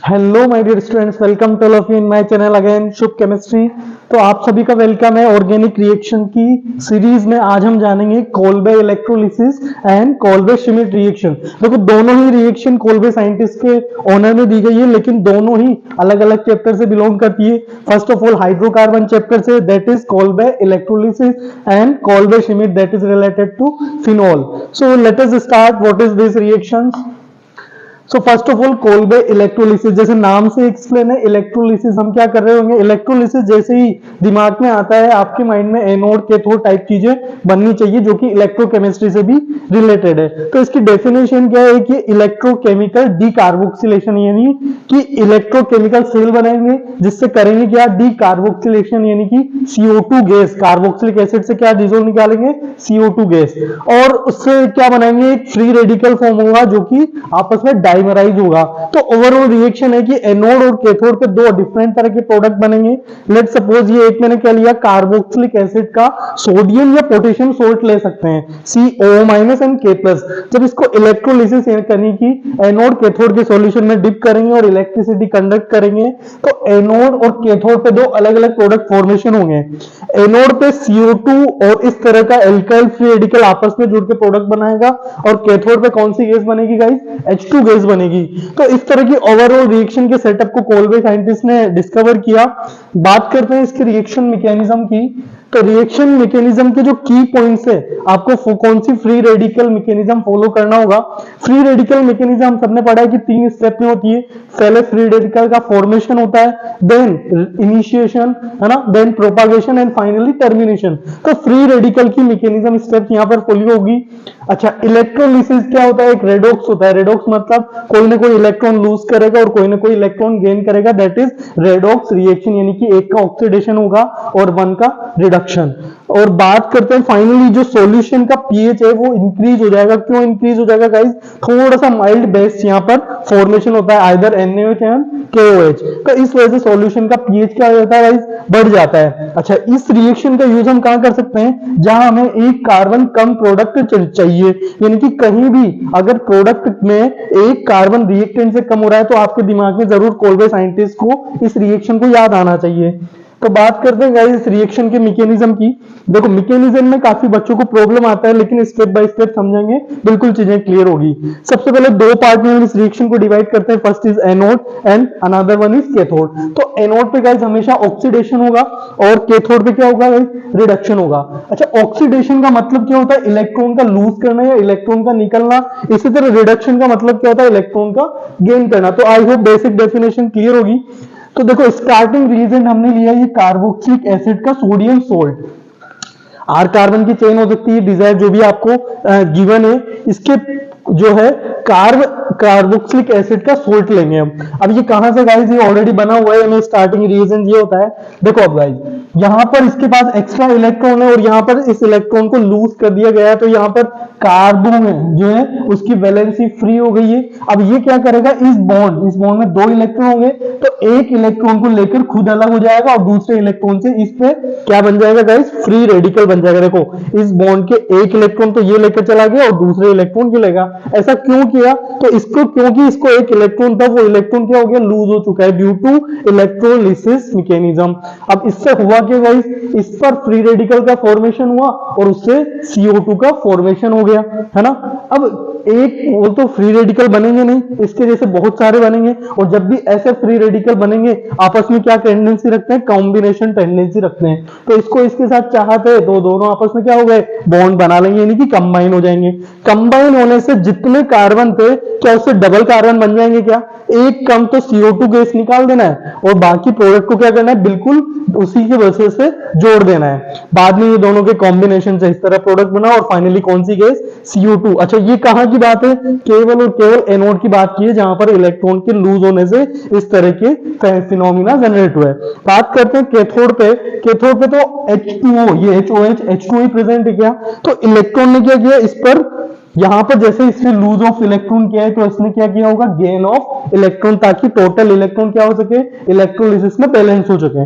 Hello my dear students, welcome to all of you in my channel again Shubh chemistry. तो आप सभी का welcome है ऑर्गेनिक रिएक्शन की सीरीज में। आज हम जानेंगे Kolbe electrolysis and Kolbe Schmidt reaction. देखो दोनों ही रिएक्शन कोल्बे साइंटिस्ट के ऑनर में दी गई है, लेकिन दोनों ही अलग अलग चैप्टर से बिलोंग करती है। First of all hydrocarbon chapter से, that is Kolbe electrolysis, and Kolbe Schmitt that is related to phenol. So let us start what is this reactions. So first of all Kolbe electrolysis, जैसे नाम से explain है electrolysis, हम क्या कर रहे होंगे। इलेक्ट्रोलिसिस जैसे ही दिमाग में आता है आपके माइंड में एनोड कैथोड टाइप चीजें बननी चाहिए जो कि इलेक्ट्रोकेमिस्ट्री से भी रिलेटेड है। तो इसकी डेफिनेशन क्या है कि इलेक्ट्रोकेमिकल डीकार्बोक्सिलेशन, यानी कि इलेक्ट्रोकेमिकल सेल बनाएंगे जिससे करेंगे क्या, डीकार्बोक्सिलेशन, यानी कि CO2 गैस, कार्बोक्सिलिक एसिड से क्या डिसोल्व निकालेंगे, CO2 गैस, और उससे क्या बनाएंगे, एक फ्री रेडिकल फॉर्म होगा जो कि आपस में डाइमराइज होगा। तो ओवरऑल रिएक्शन है कि एनोड और कैथोड पे दो डिफरेंट तरह के प्रोडक्ट बनेंगे। लेट सपोज ये एक मैंने क्या लिया, कार्बोक्सिलिक एसिड का सोडियम या पोटेशियम सोल्ट ले सकते हैं, CO- एंड K+। जब इसको इलेक्ट्रोलिसिस करने की एनोड कैथोड के सॉल्यूशन में डिप करेंगे और इलेक्ट्रिसिटी कंडक्ट करेंगे तो एनोड और कैथोड पे दो अलग अलग प्रोडक्ट फॉर्मेशन होंगे। एनोड पे CO2 और इस तरह का एल्काइल फ्री रेडिकल आपस में जुड़ के प्रोडक्ट बनाएगा, और कैथोड पे कौन सी गैस बनेगी गाइस, H2 गैस बनेगी। तो इस तरह की ओवरऑल रिएक्शन के सेटअप को कोल्बे साइंटिस्ट ने डिस्कवर किया। बात करते हैं इसके रिएक्शन मैकेनिज्म की। तो रिएक्शन मैकेनिज्म के जो की पॉइंट्स है, आपको कौन सी फ्री रेडिकल मैकेनिज्म फॉलो करना होगा। फ्री रेडिकल मैकेनिज्म हम सबने पढ़ा है कि 3 स्टेप में होती है। पहले फ्री रेडिकल का फॉर्मेशन होता है, देन इनिशिएशन, है ना, then propagation and finally termination. तो फ्री रेडिकल की मैकेनिज्म स्टेप यहां पर फॉलो होगी। अच्छा, इलेक्ट्रोलिसिस क्या होता है, एक रेडॉक्स होता है। रेडॉक्स मतलब कोई ना कोई इलेक्ट्रॉन लूज करेगा और कोई ना कोई इलेक्ट्रॉन गेन करेगा, दैट इज रेडॉक्स रिएक्शन, यानी कि एक का ऑक्सीडेशन होगा और वन का रिडक्शन। और बात करते हैं फाइनली जो सॉल्यूशन का पीएच है वो इंक्रीज हो जाएगा। क्यों इंक्रीज हो जाएगा गाइस, थोड़ा सा माइल्ड बेस यहां पर फॉर्मेशन होता है, आइदर NaOH एंड KOH। तो इस वजह से सॉल्यूशन का पीएच क्या हो जाता है गाइस, बढ़ जाता है। अच्छा, इस रिएक्शन का यूज हम कहां कर सकते हैं, जहां हमें एक कार्बन कम प्रोडक्ट चाहिए, यानी कि कहीं भी अगर प्रोडक्ट में एक कार्बन रिएक्टेंट से कम हो रहा है तो आपके दिमाग में जरूर कोल्बे साइंटिस्ट को इस रिएक्शन को याद आना चाहिए। तो बात करते हैं गाइस इस रिएक्शन के मैकेनिज्म की। देखो मैकेनिज्म में काफी बच्चों को प्रॉब्लम आता है, लेकिन स्टेप बाय स्टेप समझेंगे बिल्कुल चीजें क्लियर होगी। सबसे पहले दो पार्ट में हम इस रिएक्शन को डिवाइड करते हैं, first is anode and another one is cathode. तो एनोड पे गाइस हमेशा ऑक्सीडेशन होगा और कैथोड पे क्या होगा गाइस, रिडक्शन होगा। अच्छा, ऑक्सीडेशन का मतलब क्या होता है, इलेक्ट्रॉन का लूज करना या इलेक्ट्रॉन का निकलना। इसी तरह रिडक्शन का मतलब क्या होता है, इलेक्ट्रॉन का गेन करना। तो I hope basic definition clear होगी। तो देखो स्टार्टिंग रीजन हमने लिया ये कार्बोक्सिलिक एसिड का सोडियम सोल्ट। आर कार्बन की चेन हो सकती है, डिजायर जो भी आपको गिवन है, इसके जो है कार्बोक्सिलिक एसिड का सोल्ट लेंगे हम। अब ये कहां से गाइस, ये ऑलरेडी बना हुआ है, हमें स्टार्टिंग रीजन ये होता है। देखो अब गाइस यहां पर इसके पास एक्स्ट्रा इलेक्ट्रॉन है और यहां पर इस इलेक्ट्रॉन को लूज कर दिया गया है, तो यहां पर कार्बन जो है उसकी वैलेंसी फ्री हो गई है। अब ये क्या करेगा, इस बॉन्ड में दो इलेक्ट्रॉन होंगे तो एक इलेक्ट्रॉन को लेकर खुद अलग हो जाएगा और दूसरे इलेक्ट्रॉन से इस पे क्या बन जाएगा गाइस, फ्री रेडिकल बन जाएगा। देखो इस बॉन्ड के एक इलेक्ट्रॉन तो ये लेकर चला गया और दूसरे इलेक्ट्रॉन ये लेगा। ऐसा क्यों किया, तो इसको क्योंकि इसको एक इलेक्ट्रॉन था, वो इलेक्ट्रॉन क्या हो गया, लूज हो चुका है ड्यू टू इलेक्ट्रोलिसिस मैकेनिज्म। अब इससे हुआ क्या गाइस, इस पर फ्री रेडिकल का फॉर्मेशन हुआ और उससे CO2 का फॉर्मेशन हो गया, है ना। अब एक वो तो फ्री रेडिकल बनेंगे नहीं, इसके जैसे बहुत सारे बनेंगे, और जब भी ऐसे फ्री रेडिकल बनेंगे आपस में क्या टेंडेंसी रखते हैं, कॉम्बिनेशन टेंडेंसी रखते हैं। तो इसको इसके साथ चाहते हैं तो दोनों आपस में क्या हो गए, बॉन्ड बना लेंगे, यानी कि कंबाइन हो जाएंगे। कंबाइन होने से जितने कार्बन थे क्या उससे डबल कार्बन बन जाएंगे क्या, एक कम तो CO2 गैस निकाल देना है और बाकी प्रोडक्ट को क्या करना है, बिल्कुल उसी की वजह से जोड़ देना है। बाद में ये दोनों के कॉम्बिनेशन से इस तरह प्रोडक्ट बना और फाइनली कौन सी गैस, CO2। अच्छा, ये कहां की बात है, केवल और केवल एनोड की बात की है, जहां पर इलेक्ट्रॉन के लूज होने से इस तरह के फिनोमिना जनरेट हुए। बात करते हैं कैथोड पे। कैथोड पे तो H2O, ये HOH H2O ही प्रेजेंट है क्या, तो इलेक्ट्रॉन ने क्या किया, इस पर यहां पर जैसे इसने लूज ऑफ इलेक्ट्रॉन किया है तो इसने क्या किया होगा, गेन ऑफ इलेक्ट्रॉन, ताकि टोटल इलेक्ट्रॉन क्या हो सके, इलेक्ट्रोलिसिस में बैलेंस हो सके।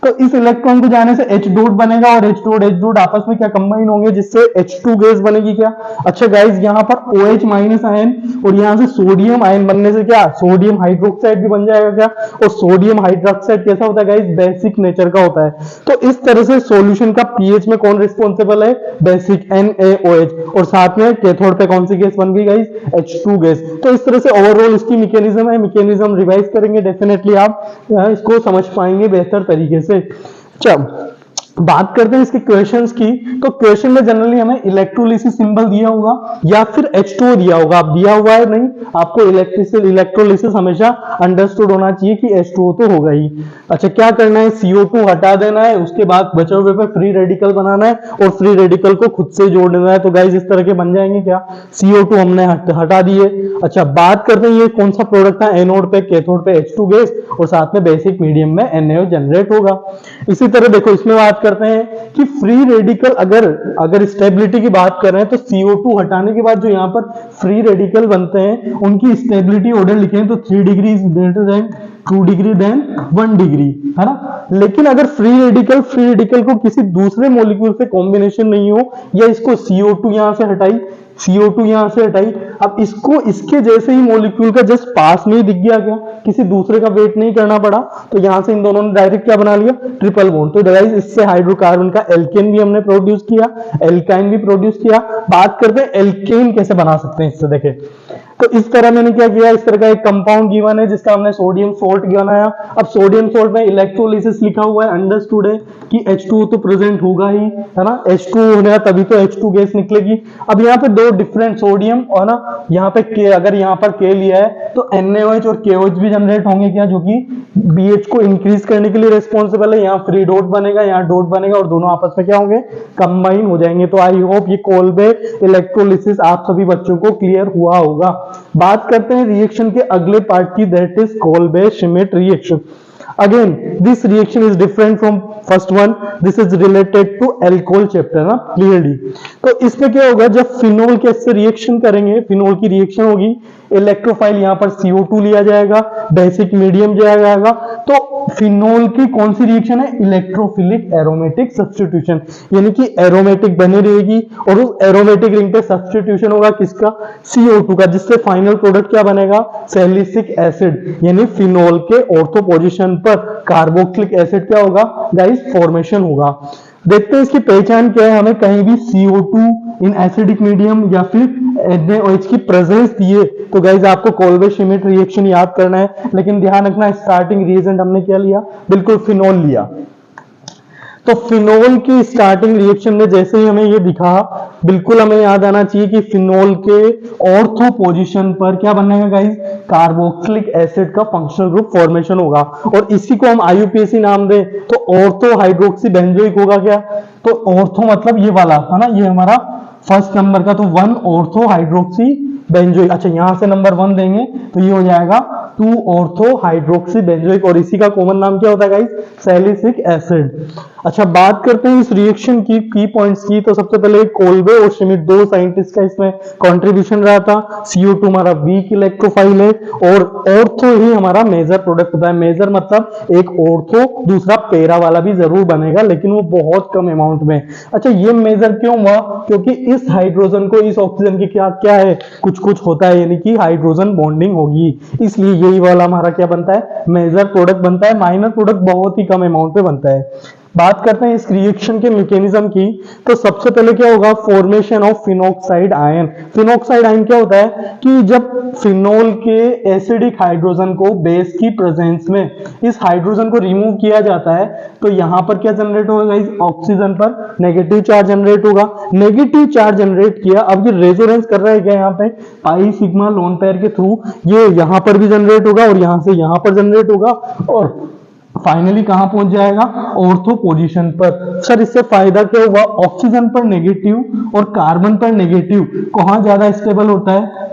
तो इस इलेक्ट्रॉन को जाने से H डॉट बनेगा और H डॉट आपस में क्या कंबाइन होंगे जिससे H2 गैस बनेगी क्या। अच्छा गाइस यहाँ पर OH माइनस आयन और यहाँ से सोडियम आयन बनने से क्या सोडियम हाइड्रोक्साइड भी बन जाएगा क्या। और सोडियम हाइड्रोक्साइड कैसा होता है गाइस बेसिक नेचर का होता है। तो इस तरह से सॉल्यूशन का पीएच में कौन रिस्पॉन्सिबल है बेसिक NaOH और साथ में कैथोड पे कौन सी गैस बन गई गाइस H2 गैस। तो इस तरह से ओवरऑल इसकी मैकेनिज्म है, मैकेनिज्म रिवाइज करेंगे डेफिनेटली आप इसको समझ पाएंगे बेहतर तरीके से। चलो बात करते हैं इसके क्वेश्चंस की। तो क्वेश्चन में जनरली हमें इलेक्ट्रोलिसिस सिंबल दिया होगा या फिर H2O दिया होगा। अब दिया हुआ है नहीं, आपको इलेक्ट्रोलिसिस हमेशा अंडरस्टूड होना चाहिए कि H2O तो होगा ही। अच्छा क्या करना है CO2 हटा देना है, उसके बाद बचे हुए पे फ्री रेडिकल बनाना है और फ्री रेडिकल को खुद से जोड़ देना है। तो गाइस इस तरह के बन जाएंगे क्या CO2 हमने हटा दिए। अच्छा बात करते हैं ये कौन सा प्रोडक्ट था एनोड पे कैथोड पे H2 गैस और साथ में बेसिक मीडियम में NaO जनरेट होगा। इसी तरह देखो इसमें बात करते हैं कि फ्री रेडिकल अगर स्टेबिलिटी की बात कर रहे हैं तो CO2 हटाने के बाद जो यहाँ पर फ्री रेडिकल बनते हैं उनकी स्टेबिलिटी ऑर्डर लिखें तो 3 degree is greater than 2 degree than 1 degree है ना। लेकिन अगर फ्री रेडिकल को किसी दूसरे मॉलिक्यूल से कॉम्बिनेशन नहीं हो या इसको CO2 यहां से हटाई अब इसको इसके जैसे ही मॉलिक्यूल का जस्ट पास में ही दिख गया क्या, किसी दूसरे का वेट नहीं करना पड़ा। तो यहां से इन दोनों ने डायरेक्ट क्या बना लिया ट्रिपल बॉन्ड। तो गाइस इससे हाइड्रोकार्बन का एल्केन भी हमने प्रोड्यूस किया, एल्काइन भी प्रोड्यूस किया। बात करते हैं एल्केन कैसे बना सकते हैं इससे। देखें तो इस तरह मैंने क्या किया, इस तरह का एक कंपाउंड गिवन है जिसका हमने सोडियम सोल्ट बनाया। अब सोडियम सोल्ट में इलेक्ट्रोलिसिस लिखा हुआ है, अंडरस्टूड है कि H2 तो प्रेजेंट होगा ही है ना, H2 होगा तभी तो H2 गैस निकलेगी। अब यहाँ पे दो डिफरेंट सोडियम और ना यहाँ पे K, अगर यहाँ पर K लिया है तो NaOH और KOH भी जनरेट होंगे क्या, जो कि BH को इंक्रीज करने के लिए रिस्पॉन्सिबल है। यहाँ फ्री डॉट बनेगा, यहाँ डॉट बनेगा और दोनों आपस में क्या होंगे कंबाइन हो जाएंगे। तो आई होप ये कोल्बे इलेक्ट्रोलिसिस आप सभी बच्चों को क्लियर हुआ होगा। बात करते हैं रिएक्शन के अगले पार्ट की, that is Kolbe Schmidt reaction. Again, this reaction is different from first one. This is related to alcohol chapter ना clearly। तो इसमें क्या होगा जब फिनोल के से रिएक्शन करेंगे, फिनोल की रिएक्शन होगी, इलेक्ट्रोफाइल यहाँ पर CO2 लिया जाएगा, बेसिक मीडियम दिया जाएगा। तो फिनोल की कौन सी रिएक्शन है इलेक्ट्रोफिलिक एरोमेटिक सब्स्टिट्यूशन, यानी कि एरोमेटिक बनी रहेगी और उस एरोमेटिक रिंग पे सब्स्टिट्यूशन होगा किसका CO2 का, जिससे फाइनल प्रोडक्ट क्या बनेगा सैलिसिक एसिड, यानी फिनोल के ऑर्थो पोजीशन पर कार्बोक्सिलिक एसिड क्या होगा गाइस फॉर्मेशन होगा। देखते हैं इसकी पहचान क्या है। हमें कहीं भी CO2 इन एसिडिक मीडियम या फिर NaOH की प्रेजेंस दिए तो गाइस आपको कोल्बे श्मिट रिएक्शन याद करना है। लेकिन ध्यान रखना स्टार्टिंग रिएजेंट हमने क्या लिया, बिल्कुल फिनोल लिया। तो फिनोल की स्टार्टिंग रिएक्शन में जैसे ही हमें ये दिखा, बिल्कुल हमें याद आना चाहिए कि फिनोल के ऑर्थो पोजीशन पर क्या बनेगा गाइस कार्बोक्सिलिक एसिड का फंक्शनल ग्रुप फॉर्मेशन होगा और इसी को हम IUPAC नाम दें तो ऑर्थो हाइड्रोक्सी बेंजोइक होगा क्या। तो ऑर्थो मतलब ये वाला है ना, ये हमारा फर्स्ट नंबर का, तो 1 ऑर्थो हाइड्रोक्सी बेंजोइक। अच्छा यहां से नंबर 1 देंगे तो ये हो जाएगा 2 ऑर्थो हाइड्रोक्सी बेंजोइक और इसी का कॉमन नाम क्या होता है गाइस सैलिसिक एसिड। अच्छा बात करते हैं इस रिएक्शन की पॉइंट्स की। तो सबसे पहले कोल्बे और श्मिट दो साइंटिस्ट का इसमें कंट्रीब्यूशन रहा था। CO2 हमारा वीक इलेक्ट्रोफाइल है और ऑर्थो ही हमारा मेजर प्रोडक्ट होता है। मेजर मतलब एक ऑर्थो दूसरा पैरा वाला भी जरूर बनेगा लेकिन वो बहुत कम अमाउंट में। अच्छा ये मेजर क्यों हुआ, क्योंकि इस हाइड्रोजन को इस ऑक्सीजन की क्या है कुछ होता है, यानी कि हाइड्रोजन बॉन्डिंग होगी, इसलिए यही वाला हमारा क्या बनता है मेजर प्रोडक्ट बनता है। माइनर प्रोडक्ट बहुत ही कम अमाउंट पे बनता है। बात करते हैं इस रिएक्शन के मैकेनिज्म की। तो सबसे पहले क्या होगा formation of phenoxide ion. Phenoxide ion क्या होता है कि जब फिनोल के एसिडिक हाइड्रोजन को बेस की प्रेजेंस में इस हाइड्रोजन को रिमूव किया जाता है तो यहां पर क्या जनरेट होगा इस ऑक्सीजन पर नेगेटिव चार्ज जनरेट होगा। नेगेटिव चार्ज जनरेट किया, अब ये रेजोनेंस कर रहा है क्या यहाँ पे पाई सिग्मा लोन पेयर के थ्रू, ये यहां पर भी जनरेट होगा और यहां से यहां पर जनरेट होगा और फाइनली कहां पहुंच जाएगा ऑर्थो पोजीशन पर। सर इससे फायदा क्या हुआ, ऑक्सीजन पर नेगेटिव और कार्बन पर नेगेटिव कहां ज्यादा स्टेबल होता है,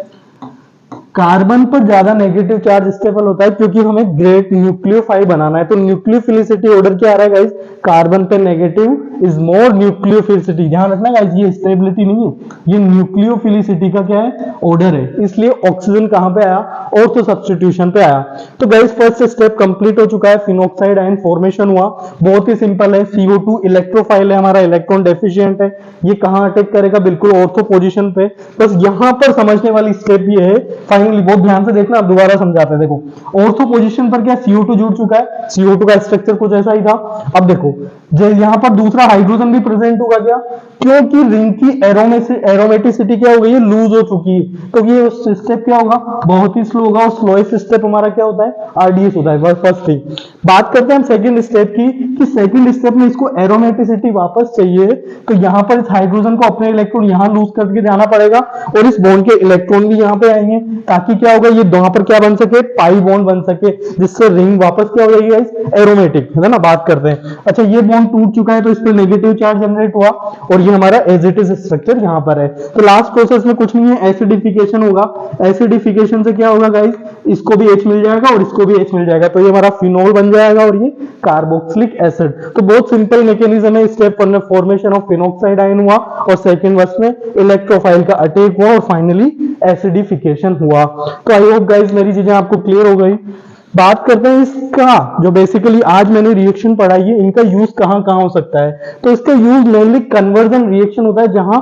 कार्बन पर ज्यादा नेगेटिव चार्ज स्टेबल होता है क्योंकि हमें ग्रेट न्यूक्लियोफाइल बनाना है। तो न्यूक्लियोफिलिसिटी ऑर्डर क्या आ रहा है गाइस, कार्बन पे नेगेटिव इज मोर न्यूक्लियोफिलिसिटी। ध्यान रखना गाइस ये स्टेबिलिटी नहीं है, ये न्यूक्लियोफिलिसिटी का क्या है ऑर्डर है। इसलिए ऑक्सीजन कहां पे आया, ऑर्थो सब्स्टिट्यूशन पे आया। तो गाइस फर्स्ट स्टेप कंप्लीट हो चुका है, फिनोक्साइड आयन फॉर्मेशन हुआ। बहुत ही सिंपल है, CO2 इलेक्ट्रोफाइल है हमारा, इलेक्ट्रॉन डेफिशिएंट है, ये कहां अटैक करेगा, बिल्कुल ऑर्थो पोजीशन पे। बस यहां पर समझने वाली स्टेप ये है, फाइनली बहुत ध्यान से देखना, आप दोबारा समझाते हैं। देखो ऑर्थो पोजीशन पर क्या CO2 जुड़ चुका है, CO2 का स्ट्रक्चर कुछ ऐसा ही था। अब देखो जो यहाँ पर दूसरा हाइड्रोजन भी प्रेजेंट होगा क्या, क्योंकि रिंग की एरोमेटिसिटी क्या हो गई है, लूज हो चुकी है। तो ये स्टेप क्या होगा, बहुत ही स्लो होगा, और स्लोएस्ट स्टेप हमारा क्या होता है, RDS होता है। फर्स्ट थिंग बात करते हैं हम सेकंड स्टेप की, कि सेकंड स्टेप में इसको एरोमेटिसिटी वापस चाहिए, तो यहाँ पर इस हाइड्रोजन को अपने इलेक्ट्रॉन यहाँ लूज करके जाना पड़ेगा, और इस बॉन्ड के इलेक्ट्रॉन भी यहाँ पे आएंगे, ताकि क्या होगा, ये वहां पर क्या बन सके, पाई बॉन्ड बन सके, जिससे रिंग वापस क्या हो जाएगी, एरोमेटिक, है ना। बात करते हैं, अच्छा ये बॉन्ड टूट चुका है, तो इस पर नेगेटिव चार्ज जनरेट हुआ, और ये हमारा एज इट इज स्ट्रक्चर यहाँ पर है। तो लास्ट प्रोसेस में कुछ नहीं है, एसिडिफिकेशन होगा। एसिडिफिकेशन से क्या होगा गाइस, इसको भी H मिल जाएगा और इसको भी H मिल जाएगा, तो ये हमारा फिनोल बन जाएगा, और ये कार्बोक्सिलिक एसिड। तो बहुत सिंपल मैकेनिज्म है। स्टेप 1 में फॉर्मेशन ऑफ फिनोक्साइड आयन हुआ, और सेकंड वर्ष में इलेक्ट्रोफाइल का अटैक हुआ, और फाइनली एसिडिफिकेशन हुआ। तो आई होप गाइस मेरी चीजें आपको क्लियर हो गई। बात करते हैं इसका, जो बेसिकली आज मैंने रिएक्शन पढ़ाई है, इनका यूज कहां कहां हो सकता है। तो इसका यूज मेनली कन्वर्जन रिएक्शन होता है, जहां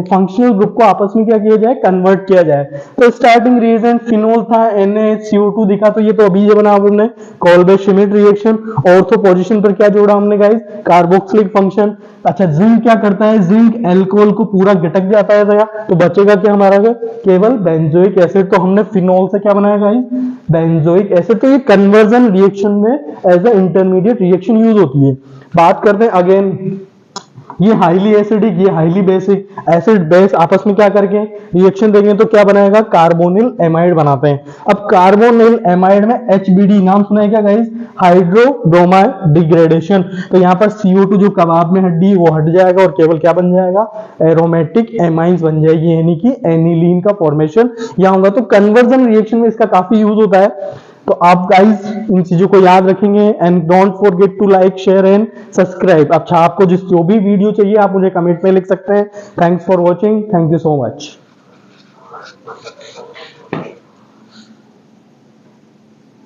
फंक्शनल ग्रुप को आपस में क्या किया जाए, कन्वर्ट किया जाए। तो स्टार्टिंग रिएजेंट फिनोल था, NaCO2 दिखा, तो ये तो अभी ये बना हमने कोल्बे-श्मिट रिएक्शन। ऑर्थो पोजीशन पर क्या जोड़ा हमने गाइस, कार्बोक्सिलिक फंक्शन। अच्छा जिंक क्या करता है, जिंक अल्कोहल को पूरा गटक जाता है जगह, तो बचेगा क्या हमारा, केवल बेंजोइक एसिड। तो हमने फिनोल से क्या बनाया गाइस, बेंजोइक एसिड। तो ये कन्वर्जन रिएक्शन में as a intermediate reaction use होती है। बात करते हैं अगेन, ये हाईली एसिडिक, ये हाईली बेसिक, एसिड बेस आपस में क्या करके रिएक्शन देंगे, तो क्या बनाएगा, कार्बोनिल एमाइड बनाते हैं। अब कार्बोनिल एमाइड में HBD नाम सुना है क्या गाइस, हाइड्रोब्रोमाइड डिग्रेडेशन। तो यहाँ पर CO2 जो कबाब में हड्डी, वो हट जाएगा, और केवल क्या बन जाएगा, एरोमेटिक एमाइंस बन जाएगी, यानी कि एनिलीन का फॉर्मेशन यहाँ होगा। तो कन्वर्जन रिएक्शन में इसका काफी यूज होता है। तो आप गाइस इन चीजों को याद रखेंगे, and don't forget to like, share and subscribe. अच्छा आपको जो भी वीडियो चाहिए आप मुझे कमेंट में लिख सकते हैं। Thanks for watching, thank you so much.